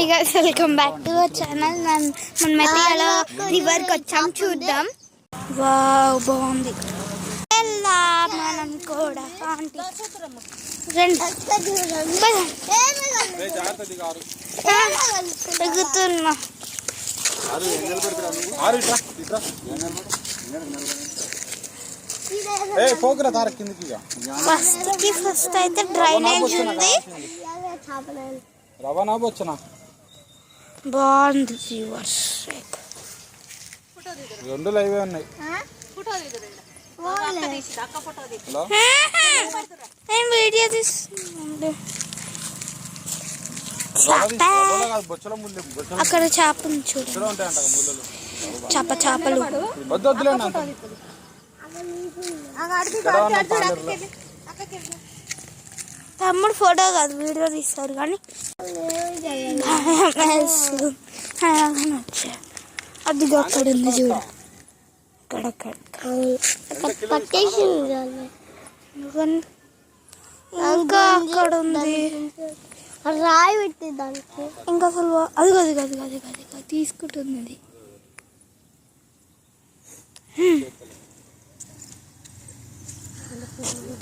Hi guys, welcome back to our channel. మనమైతే ఇలా రివర్కి వచ్చాం, చూద్దాం. వావ్, బాగుంది. మనం కూడా దిగుతున్నా. ఫస్ట్ అయితే డ్రైనేజ్ ఉంది. బాగుంది. రెండు లైవే ఉన్నాయి. వీడియో తీస్తుంది. అక్కడ చేప చూడు, చేపలు. తమ్ముడు ఫోటో కాదు వీడియో తీస్తారు కానీ అది అక్కడ ఉంది చూడు, ఇంకా అక్కడ ఉంది రాయి పెట్టి దానికి. ఇంకా అసలు అది తీసుకుంటుంది.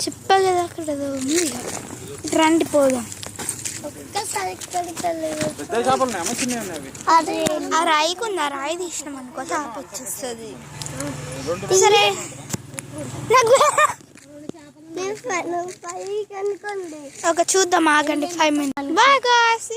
చెప్పా కదా అక్కడ ఉంది. రండి పోదాం. ఆ రాయికి ఉంది, ఆ రాయి తీసినాం అనుకో చేప వచ్చేస్తుంది. సరే ఒక చూద్దాం, ఆగండి 5 minutes. Bye guys.